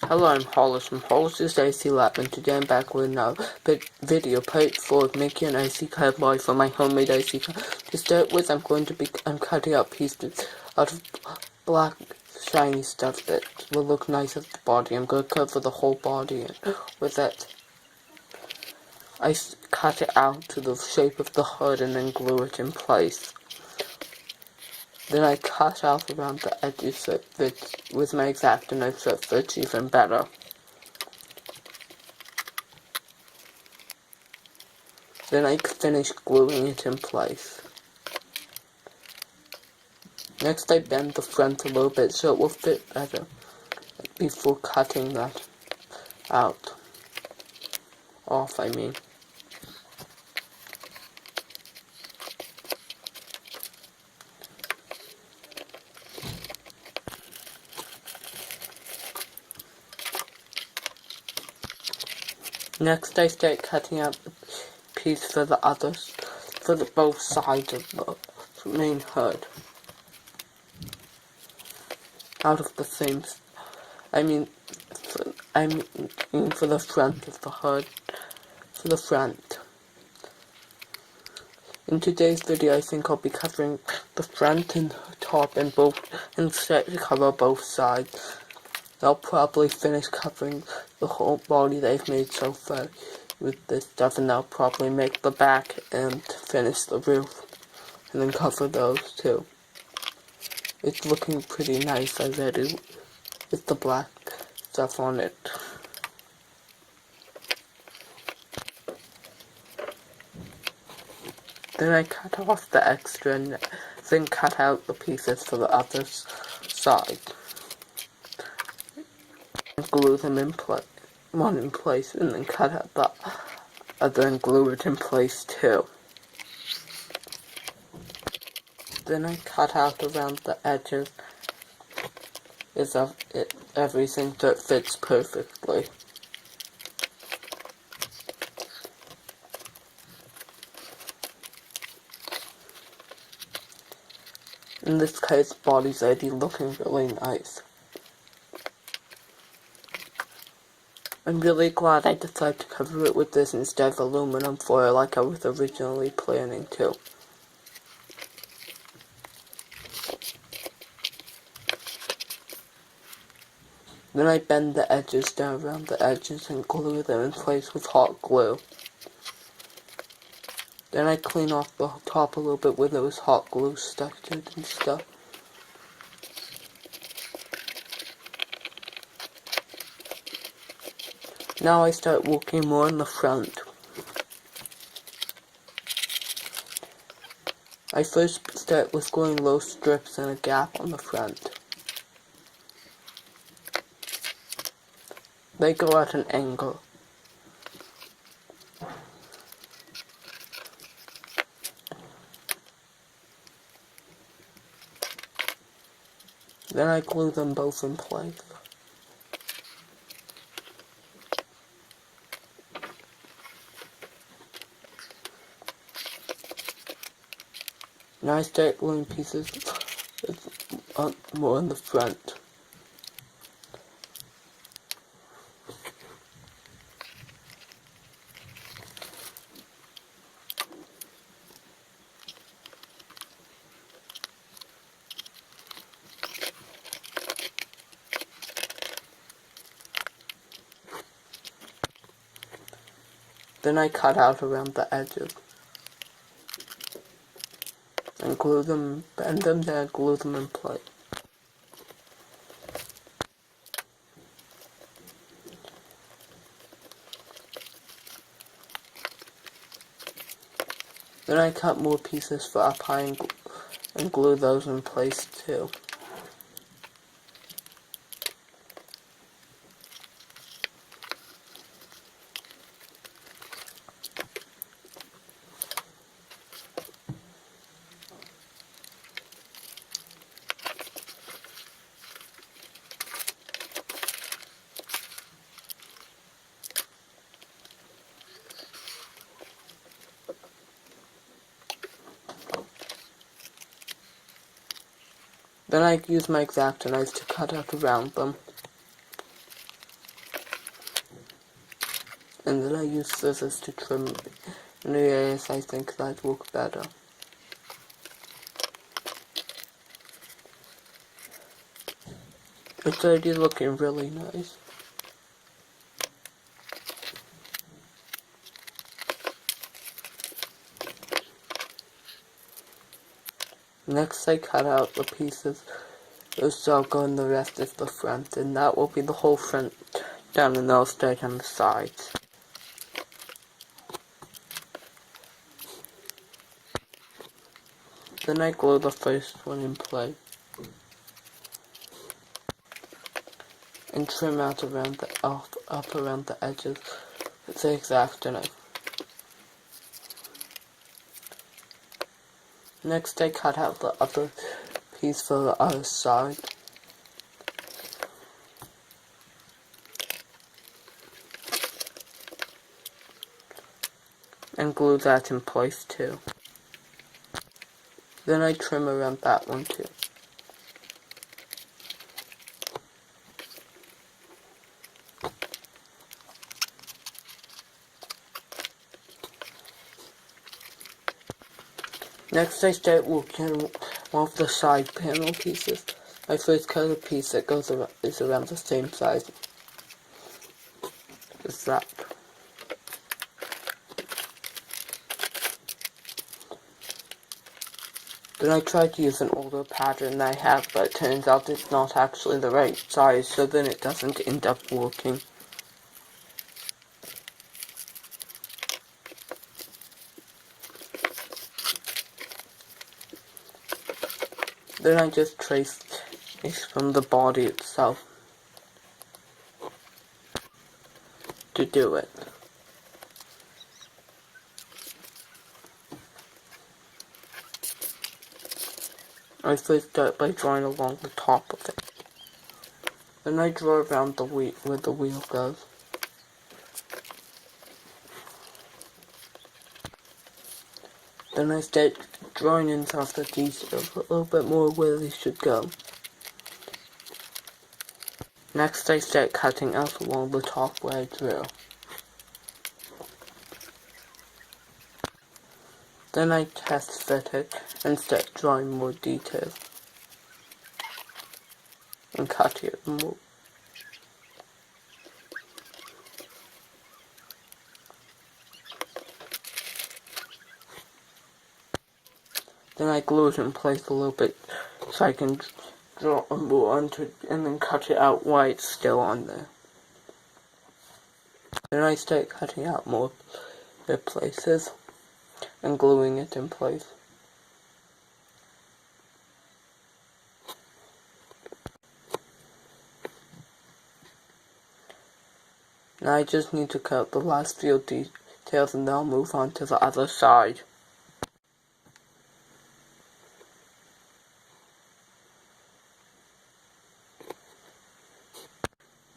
Hello, I'm Hollis from Hollis' AC Lab, and today I'm back with another video part 4 of making an IC cowboy for my homemade IC cowboy. To start with, I'm cutting out pieces out of black shiny stuff that will look nice at the body. I'm going to cover the whole body with it. I cut it out to the shape of the hood and then glue it in place. Then I cut out around the edges so it fits with my X-Acto knife so it fits even better. Then I finish gluing it in place. Next I bend the front a little bit so it will fit better before cutting that off. Next I start cutting out the piece for both sides of the main hood. Out of the same, for the front of the hood, for the front. In today's video I think I'll be covering the front and top and start to cover both sides. I'll probably finish covering the whole body that I've made so far with this stuff, and I'll probably make the back and finish the roof, and then cover those too. It's looking pretty nice already with the black stuff on it. Then I cut off the extra and then cut out the pieces for the other side. Glue them in place, and then cut out the other and glue it in place too. Then I cut out around the edges of everything so it fits perfectly. In this case, the body's already looking really nice. I'm really glad I decided to cover it with this instead of aluminum foil like I was originally planning to. Then I bend the edges down around the edges and glue them in place with hot glue. Then I clean off the top a little bit where there was hot glue stuck to it and stuff. Now I start working more in the front. I first start with gluing low strips and a gap on the front. They go at an angle. Then I glue them both in place. Now I start gluing pieces more in the front. Then I cut out around the edges and glue them, bend them, then glue them in place. Then I cut more pieces for up high and glue those in place too. Then I use my X-Acto knife to cut out around them. use scissors to trim it. In the areas I think that look better. It's already looking really nice. Next I cut out the pieces so I'll go in the rest of the front, and that will be the whole front down, and I'll start on the sides. Then I glue the first one in place and trim out around the up around the edges with the X-Acto knife. Next I cut out the other piece for the other side. And glue that in place too. Then I trim around that one too. Next I start working on one of the side panel pieces. I first cut a piece that is around the same size as that. Then I tried to use an older pattern I have, but it turns out it's not actually the right size, so then it doesn't end up working. Then I just trace from the body itself to do it. I first start by drawing along the top of it. Then I draw around the wheel where the wheel goes. Then I start drawing in some of the details a little bit more where they should go. Next I start cutting out along the top where I drew. Then I test fit it and start drawing more details. And cut it more. Then I glue it in place a little bit so I can draw more onto it and then cut it out while it's still on there. Then I start cutting out more places and gluing it in place. Now I just need to cut the last few details and then I'll move on to the other side.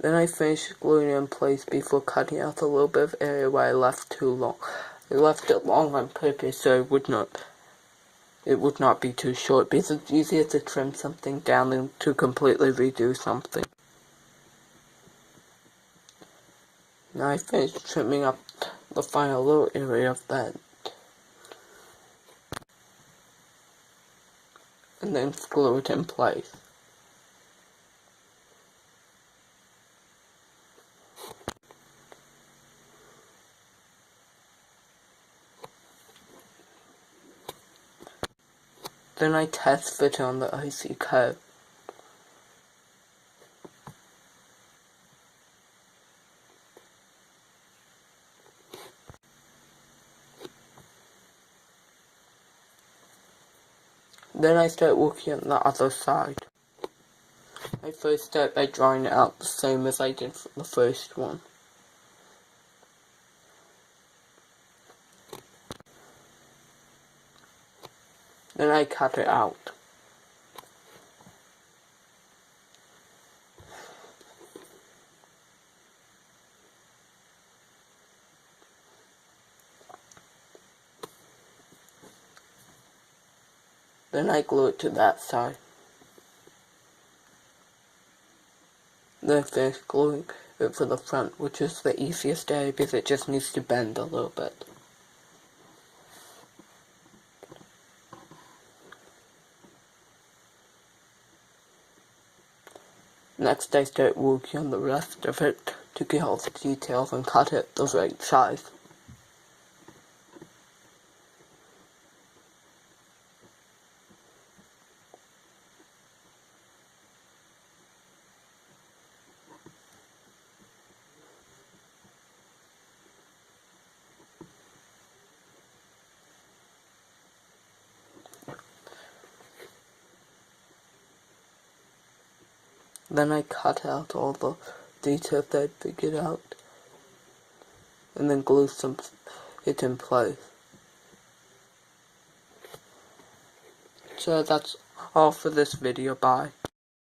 Then I finish gluing it in place before cutting out a little bit of area where I left too long. I left it long on purpose so it would not be too short, because it's easier to trim something down than to completely redo something. Now I finished trimming up the final little area of that. And then glue it in place. Then I test fit on the icy curve. Then I start working on the other side. I first start by drawing it out the same as I did for the first one. Then I cut it out. Then I glue it to that side. Then I finish gluing it for the front, which is the easiest area because it just needs to bend a little bit. Next, I start working on the rest of it to get all the details and cut it the right size. Then I cut out all the details that I figured out, and then glue it in place. So that's all for this video. Bye.